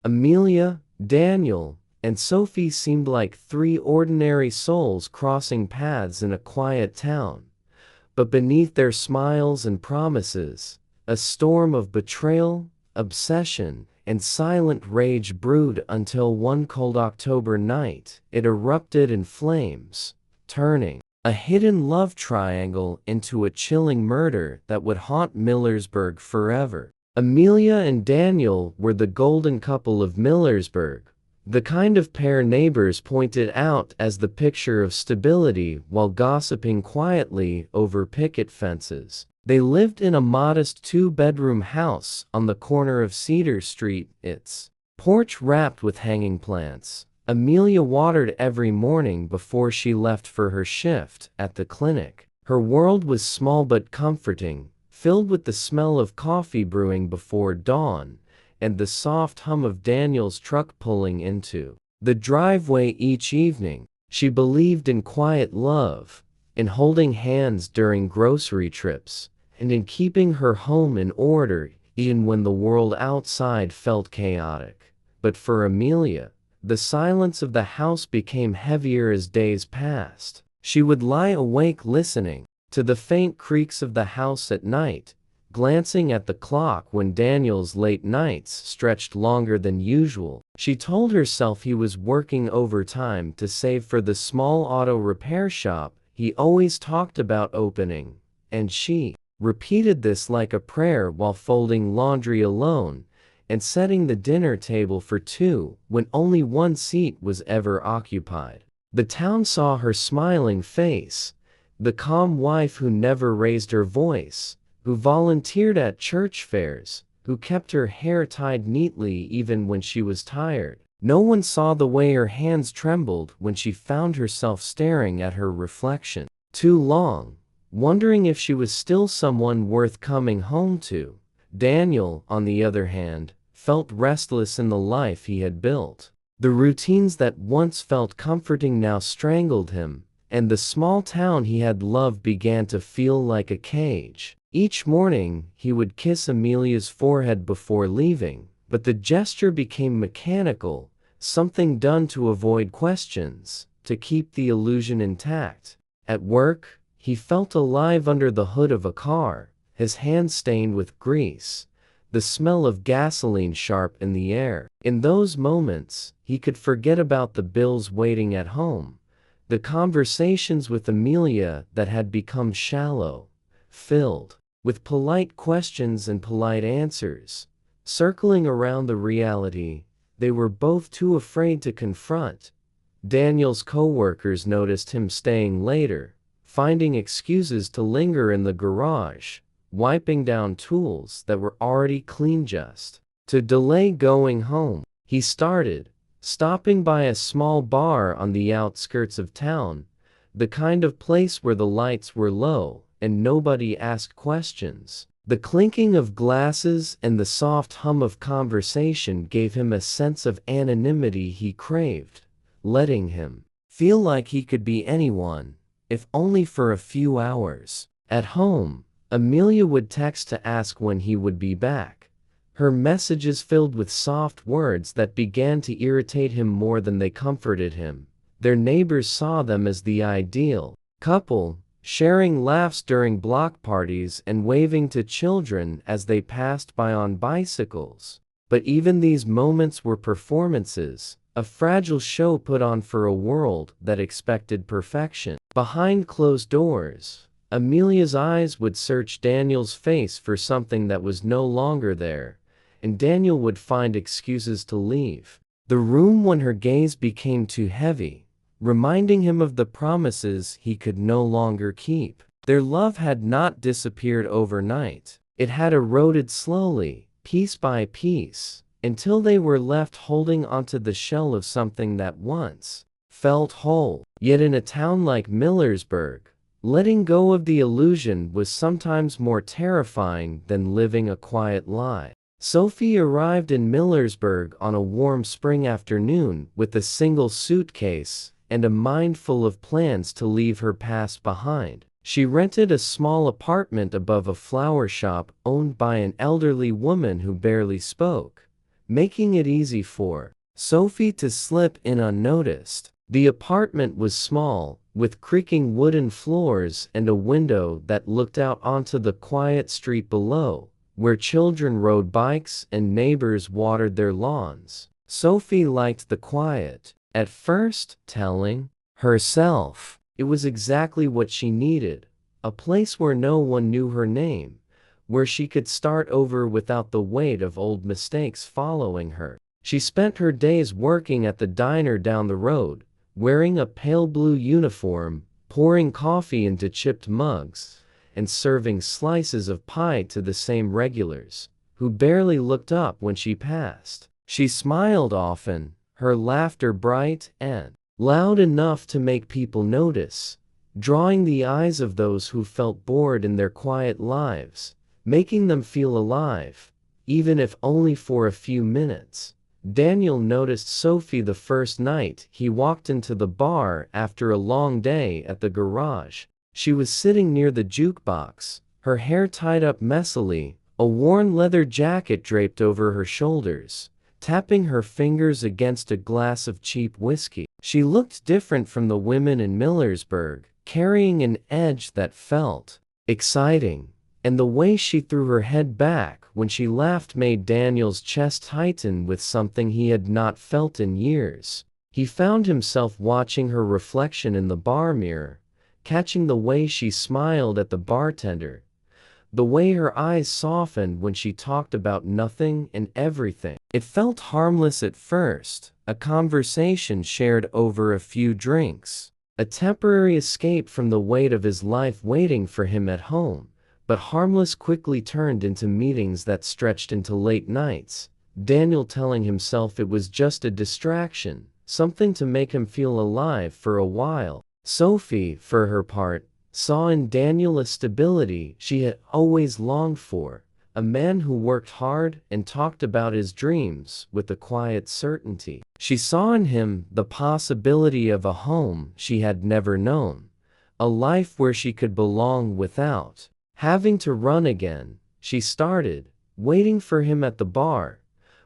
Amelia, Daniel, and Sophie seemed like three ordinary souls crossing paths in a quiet town. But beneath their smiles and promises, a storm of betrayal, obsession, and silent rage brewed until one cold October night, it erupted in flames, turning a hidden love triangle into a chilling murder that would haunt Millersburg forever. Amelia and Daniel were the golden couple of Millersburg, the kind of pair neighbors pointed out as the picture of stability while gossiping quietly over picket fences. They lived in a modest two-bedroom house on the corner of Cedar Street, its porch wrapped with hanging plants. Amelia watered every morning before she left for her shift at the clinic. Her world was small but comforting, filled with the smell of coffee brewing before dawn and the soft hum of Daniel's truck pulling into the driveway each evening. She believed in quiet love, in holding hands during grocery trips, and in keeping her home in order even when the world outside felt chaotic. But for Amelia, the silence of the house became heavier as days passed. She would lie awake listening to the faint creaks of the house at night, glancing at the clock when Daniel's late nights stretched longer than usual. She told herself he was working overtime to save for the small auto repair shop he always talked about opening, and she repeated this like a prayer while folding laundry alone and setting the dinner table for two when only one seat was ever occupied. The town saw her smiling face, the calm wife who never raised her voice, who volunteered at church fairs, who kept her hair tied neatly even when she was tired. No one saw the way her hands trembled when she found herself staring at her reflection too long, wondering if she was still someone worth coming home to. Daniel, on the other hand, felt restless in the life he had built. The routines that once felt comforting now strangled him, and the small town he had loved began to feel like a cage. Each morning, he would kiss Amelia's forehead before leaving, but the gesture became mechanical, something done to avoid questions, to keep the illusion intact. At work, he felt alive under the hood of a car, his hands stained with grease, the smell of gasoline sharp in the air. In those moments, he could forget about the bills waiting at home, the conversations with Amelia that had become shallow, filled with polite questions and polite answers, circling around the reality they were both too afraid to confront. Daniel's co-workers noticed him staying later, finding excuses to linger in the garage, wiping down tools that were already clean just to delay going home. He started stopping by a small bar on the outskirts of town, the kind of place where the lights were low and nobody asked questions. The clinking of glasses and the soft hum of conversation gave him a sense of anonymity he craved, letting him feel like he could be anyone, if only for a few hours. At home, Amelia would text to ask when he would be back, her messages filled with soft words that began to irritate him more than they comforted him. Their neighbors saw them as the ideal couple, sharing laughs during block parties and waving to children as they passed by on bicycles. But even these moments were performances, a fragile show put on for a world that expected perfection. Behind closed doors, Amelia's eyes would search Daniel's face for something that was no longer there, and Daniel would find excuses to leave the room when her gaze became too heavy, reminding him of the promises he could no longer keep. Their love had not disappeared overnight. It had eroded slowly, piece by piece, until they were left holding onto the shell of something that once felt whole. Yet in a town like Millersburg, letting go of the illusion was sometimes more terrifying than living a quiet lie. Sophie arrived in Millersburg on a warm spring afternoon with a single suitcase and a mind full of plans to leave her past behind. She rented a small apartment above a flower shop owned by an elderly woman who barely spoke, making it easy for Sophie to slip in unnoticed. The apartment was small, with creaking wooden floors and a window that looked out onto the quiet street below, where children rode bikes and neighbors watered their lawns. Sophie liked the quiet, at first, telling herself it was exactly what she needed, a place where no one knew her name, where she could start over without the weight of old mistakes following her. She spent her days working at the diner down the road, wearing a pale blue uniform, pouring coffee into chipped mugs, and serving slices of pie to the same regulars, who barely looked up when she passed. She smiled often, her laughter bright and loud enough to make people notice, drawing the eyes of those who felt bored in their quiet lives, making them feel alive, even if only for a few minutes. Daniel noticed Sophie the first night he walked into the bar after a long day at the garage. She was sitting near the jukebox, her hair tied up messily, a worn leather jacket draped over her shoulders, tapping her fingers against a glass of cheap whiskey. She looked different from the women in Millersburg, carrying an edge that felt exciting, and the way she threw her head back when she laughed made Daniel's chest tighten with something he had not felt in years. He found himself watching her reflection in the bar mirror, catching the way she smiled at the bartender, the way her eyes softened when she talked about nothing and everything. It felt harmless at first, a conversation shared over a few drinks, a temporary escape from the weight of his life waiting for him at home. But harmless quickly turned into meetings that stretched into late nights, Daniel telling himself it was just a distraction, something to make him feel alive for a while. Sophie, for her part, saw in Daniel a stability she had always longed for, a man who worked hard and talked about his dreams with a quiet certainty. She saw in him the possibility of a home she had never known, a life where she could belong without having to run again. She started waiting for him at the bar,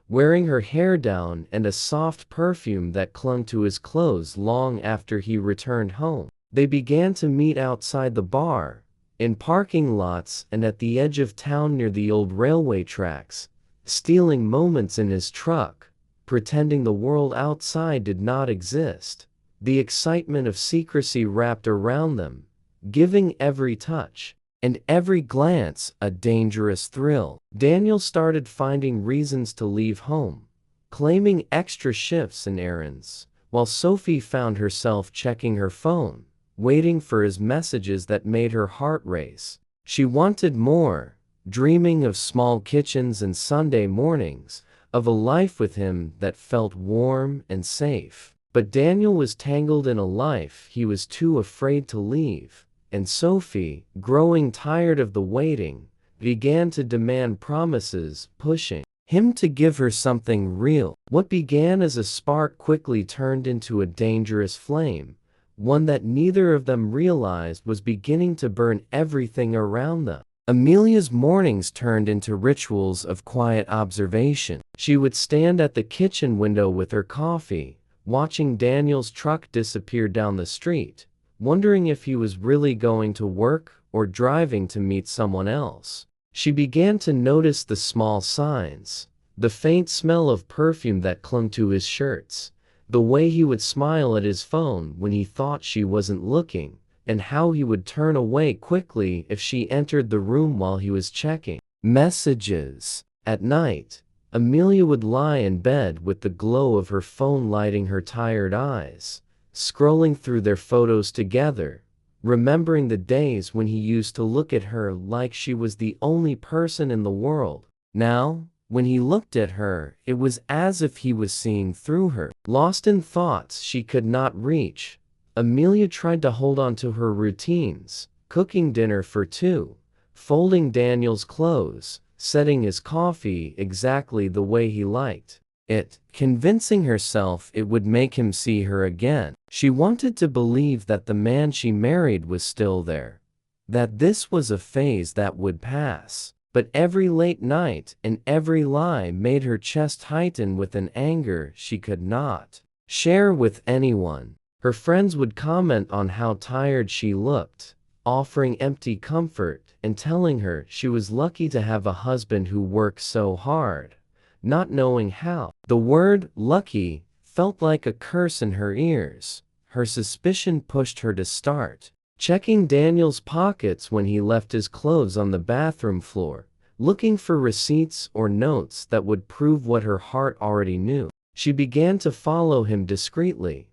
wearing her hair down and a soft perfume that clung to his clothes long after he returned home. They began to meet outside the bar, in parking lots and at the edge of town near the old railway tracks, stealing moments in his truck, pretending the world outside did not exist. The excitement of secrecy wrapped around them, giving every touch and every glance a dangerous thrill. Daniel started finding reasons to leave home, claiming extra shifts and errands, while Sophie found herself checking her phone, waiting for his messages that made her heart race. She wanted more, dreaming of small kitchens and Sunday mornings, of a life with him that felt warm and safe. But Daniel was tangled in a life he was too afraid to leave. And Sophie, growing tired of the waiting, began to demand promises, pushing him to give her something real. What began as a spark quickly turned into a dangerous flame, one that neither of them realized was beginning to burn everything around them. Amelia's mornings turned into rituals of quiet observation. She would stand at the kitchen window with her coffee, watching Daniel's truck disappear down the street, wondering if he was really going to work or driving to meet someone else. She began to notice the small signs, the faint smell of perfume that clung to his shirts, the way he would smile at his phone when he thought she wasn't looking, and how he would turn away quickly if she entered the room while he was checking messages. At night, Amelia would lie in bed with the glow of her phone lighting her tired eyes, scrolling through their photos together, remembering the days when he used to look at her like she was the only person in the world. Now, when he looked at her, it was as if he was seeing through her. Lost in thoughts she could not reach, Amelia tried to hold on to her routines, cooking dinner for two, folding Daniel's clothes, setting his coffee exactly the way he liked it, convincing herself it would make him see her again. She wanted to believe that the man she married was still there, that this was a phase that would pass. But every late night and every lie made her chest tighten with an anger she could not share with anyone. Her friends would comment on how tired she looked, offering empty comfort and telling her she was lucky to have a husband who worked so hard, not knowing how. The word lucky felt like a curse in her ears. Her suspicion pushed her to start checking Daniel's pockets when he left his clothes on the bathroom floor, looking for receipts or notes that would prove what her heart already knew. She began to follow him discreetly,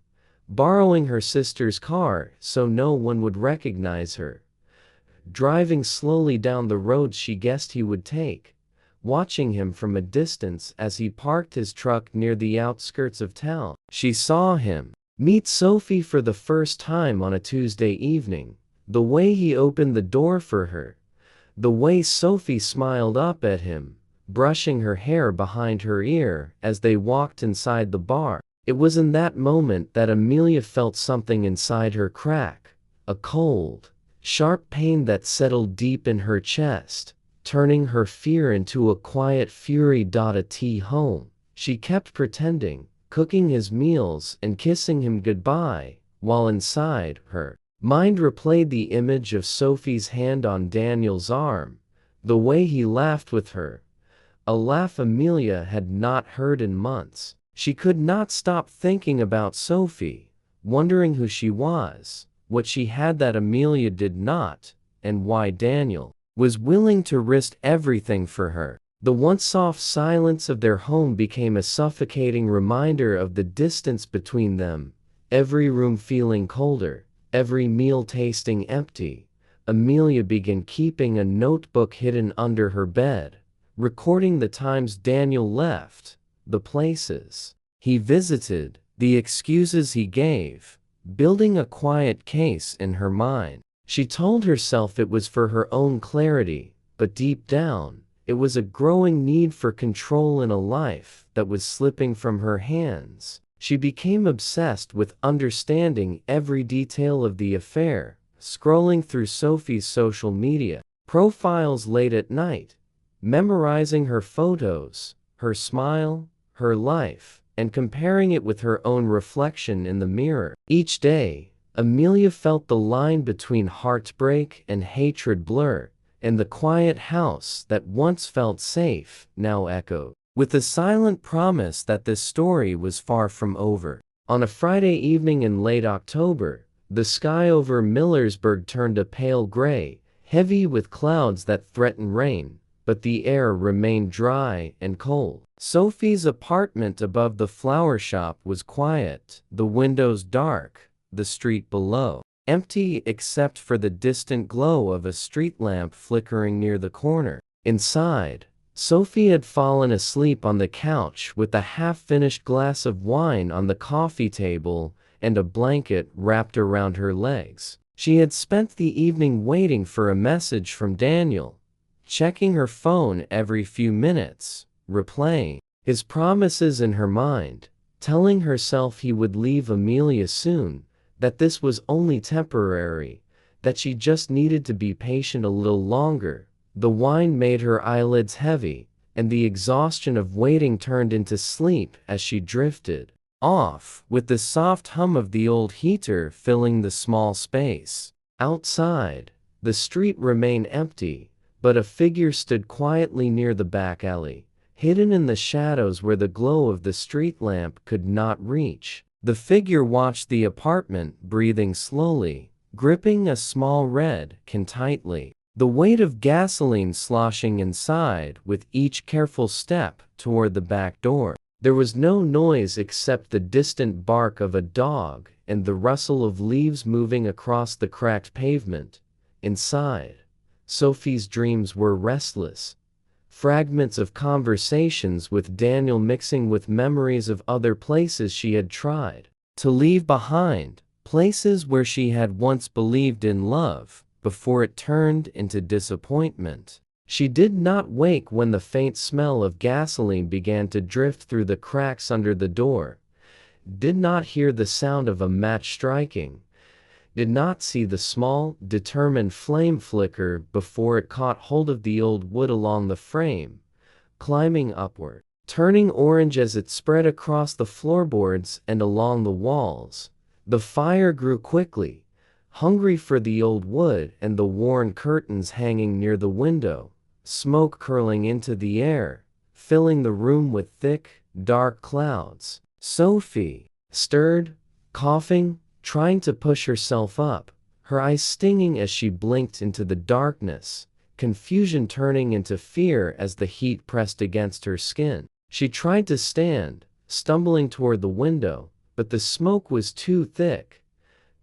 borrowing her sister's car so no one would recognize her, driving slowly down the road she guessed he would take, watching him from a distance as he parked his truck near the outskirts of town. She saw him meet Sophie for the first time on a Tuesday evening, the way he opened the door for her, the way Sophie smiled up at him, brushing her hair behind her ear as they walked inside the bar. It was in that moment that Amelia felt something inside her crack, a cold, sharp pain that settled deep in her chest, turning her fear into a quiet fury. At home, she kept pretending, cooking his meals and kissing him goodbye, while inside her mind replayed the image of Sophie's hand on Daniel's arm, the way he laughed with her, a laugh Amelia had not heard in months. She could not stop thinking about Sophie, wondering who she was, what she had that Amelia did not, and why Daniel was willing to risk everything for her. The once soft silence of their home became a suffocating reminder of the distance between them, every room feeling colder, every meal tasting empty. Amelia began keeping a notebook hidden under her bed, recording the times Daniel left, the places he visited, the excuses he gave, building a quiet case in her mind. She told herself it was for her own clarity, but deep down, it was a growing need for control in a life that was slipping from her hands. She became obsessed with understanding every detail of the affair, scrolling through Sophie's social media profiles late at night, memorizing her photos, her smile, her life, and comparing it with her own reflection in the mirror. Each day, Amelia felt the line between heartbreak and hatred blur, and the quiet house that once felt safe now echoed with the silent promise that this story was far from over. On a Friday evening in late October, the sky over Millersburg turned a pale gray, heavy with clouds that threatened rain, but the air remained dry and cold. Sophie's apartment above the flower shop was quiet, the windows dark, the street below empty except for the distant glow of a street lamp flickering near the corner. Inside, Sophie had fallen asleep on the couch with a half-finished glass of wine on the coffee table and a blanket wrapped around her legs. She had spent the evening waiting for a message from Daniel, checking her phone every few minutes, replaying his promises in her mind, telling herself he would leave Amelia soon, that this was only temporary, that she just needed to be patient a little longer. The wine made her eyelids heavy, and the exhaustion of waiting turned into sleep as she drifted off, with the soft hum of the old heater filling the small space. Outside, the street remained empty, but a figure stood quietly near the back alley, hidden in the shadows where the glow of the street lamp could not reach. The figure watched the apartment, breathing slowly, gripping a small red can tightly, the weight of gasoline sloshing inside with each careful step toward the back door. There was no noise except the distant bark of a dog and the rustle of leaves moving across the cracked pavement. Inside, Sophie's dreams were restless, fragments of conversations with Daniel mixing with memories of other places she had tried to leave behind, places where she had once believed in love before it turned into disappointment. She did not wake when the faint smell of gasoline began to drift through the cracks under the door, did not hear the sound of a match striking, did not see the small, determined flame flicker before it caught hold of the old wood along the frame, climbing upward, turning orange as it spread across the floorboards and along the walls. The fire grew quickly, hungry for the old wood and the worn curtains hanging near the window, smoke curling into the air, filling the room with thick, dark clouds. Sophie stirred, coughing, trying to push herself up, her eyes stinging as she blinked into the darkness, confusion turning into fear as the heat pressed against her skin. She tried to stand, stumbling toward the window, but the smoke was too thick,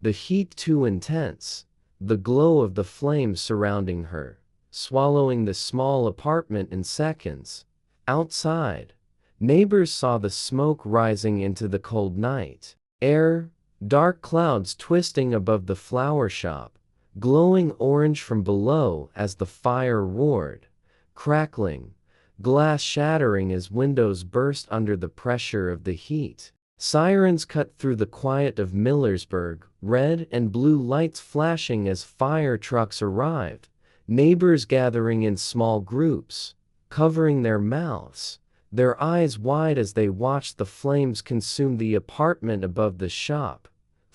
the heat too intense, the glow of the flames surrounding her, swallowing the small apartment in seconds. Outside, neighbors saw the smoke rising into the cold night air, dark clouds twisting above the flower shop, glowing orange from below as the fire roared, crackling, glass shattering as windows burst under the pressure of the heat. Sirens cut through the quiet of Millersburg, red and blue lights flashing as fire trucks arrived, neighbors gathering in small groups, covering their mouths, their eyes wide as they watched the flames consume the apartment above the shop.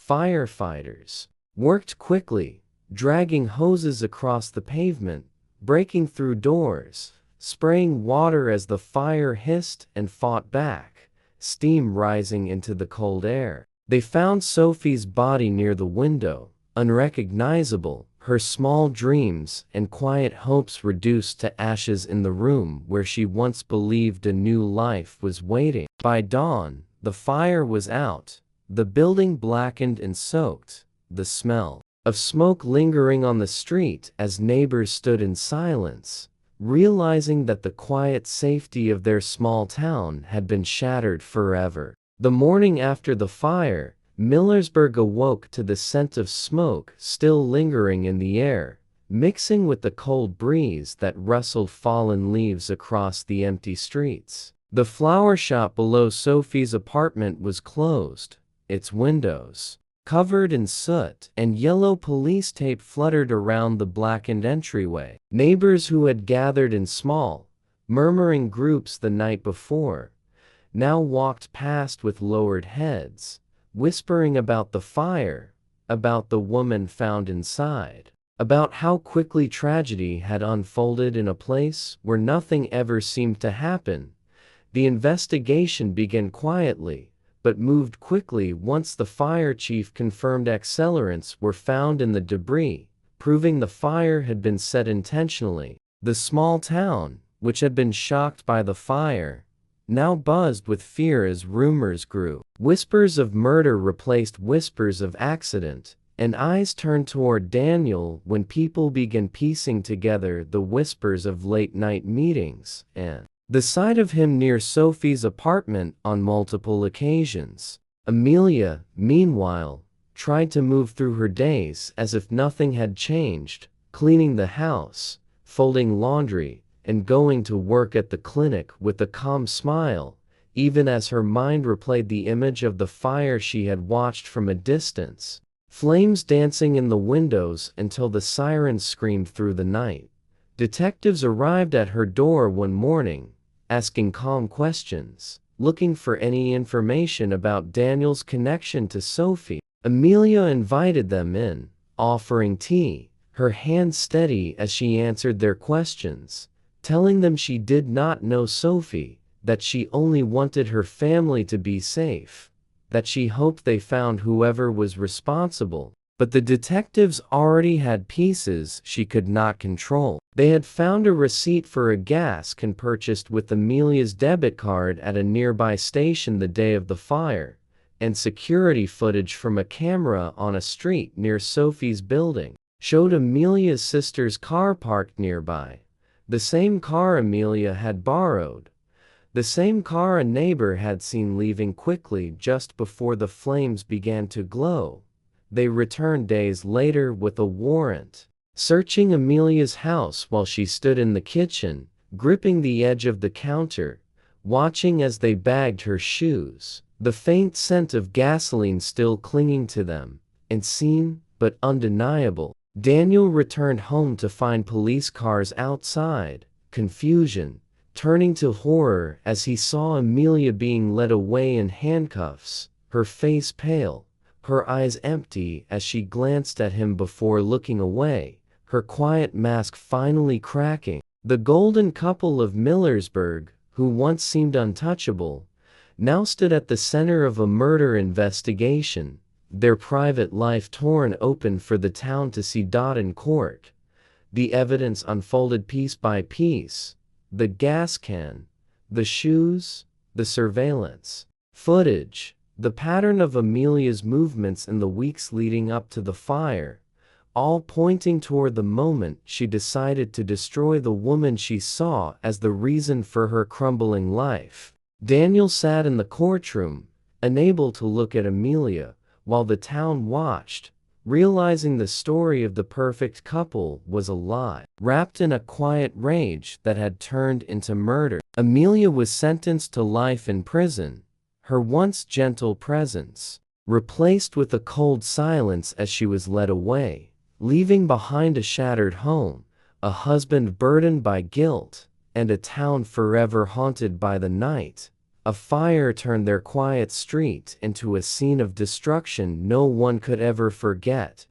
Firefighters worked quickly, dragging hoses across the pavement, breaking through doors, spraying water as the fire hissed and fought back, steam rising into the cold air. They found Sophie's body near the window, unrecognizable, her small dreams and quiet hopes reduced to ashes in the room where she once believed a new life was waiting. By dawn, the fire was out, the building blackened and soaked, the smell of smoke lingering on the street as neighbors stood in silence, realizing that the quiet safety of their small town had been shattered forever. The morning after the fire, Millersburg awoke to the scent of smoke still lingering in the air, mixing with the cold breeze that rustled fallen leaves across the empty streets. The flower shop below Sophie's apartment was closed, its windows covered in soot, and yellow police tape fluttered around the blackened entryway. Neighbors who had gathered in small, murmuring groups the night before, now walked past with lowered heads, whispering about the fire, about the woman found inside, about how quickly tragedy had unfolded in a place where nothing ever seemed to happen. The investigation began quietly, but moved quickly once the fire chief confirmed accelerants were found in the debris, proving the fire had been set intentionally. The small town, which had been shocked by the fire, now buzzed with fear as rumors grew. Whispers of murder replaced whispers of accident, and eyes turned toward Daniel when people began piecing together the whispers of late-night meetings and the sight of him near Sophie's apartment on multiple occasions. Amelia, meanwhile, tried to move through her days as if nothing had changed, cleaning the house, folding laundry, and going to work at the clinic with a calm smile, even as her mind replayed the image of the fire she had watched from a distance, flames dancing in the windows until the sirens screamed through the night. Detectives arrived at her door one morning, asking calm questions, looking for any information about Daniel's connection to Sophie. Amelia invited them in, offering tea, her hand steady as she answered their questions, telling them she did not know Sophie, that she only wanted her family to be safe, that she hoped they found whoever was responsible. But the detectives already had pieces she could not control. They had found a receipt for a gas can purchased with Amelia's debit card at a nearby station the day of the fire, and security footage from a camera on a street near Sophie's building showed Amelia's sister's car parked nearby. The same car Amelia had borrowed. The same car a neighbor had seen leaving quickly just before the flames began to glow. They returned days later with a warrant, searching Amelia's house while she stood in the kitchen, gripping the edge of the counter, watching as they bagged her shoes, the faint scent of gasoline still clinging to them, and scene, but undeniable. Daniel returned home to find police cars outside, confusion turning to horror as he saw Amelia being led away in handcuffs, her face pale, her eyes empty as she glanced at him before looking away, her quiet mask finally cracking. The golden couple of Millersburg, who once seemed untouchable, now stood at the center of a murder investigation, their private life torn open for the town to see. In court, the evidence unfolded piece by piece: the gas can, the shoes, the surveillance footage, the pattern of Amelia's movements in the weeks leading up to the fire, all pointing toward the moment she decided to destroy the woman she saw as the reason for her crumbling life. Daniel sat in the courtroom, unable to look at Amelia, while the town watched, realizing the story of the perfect couple was a lie, wrapped in a quiet rage that had turned into murder. Amelia was sentenced to life in prison, her once gentle presence replaced with a cold silence as she was led away, leaving behind a shattered home, a husband burdened by guilt, and a town forever haunted by the night. A fire turned their quiet street into a scene of destruction no one could ever forget.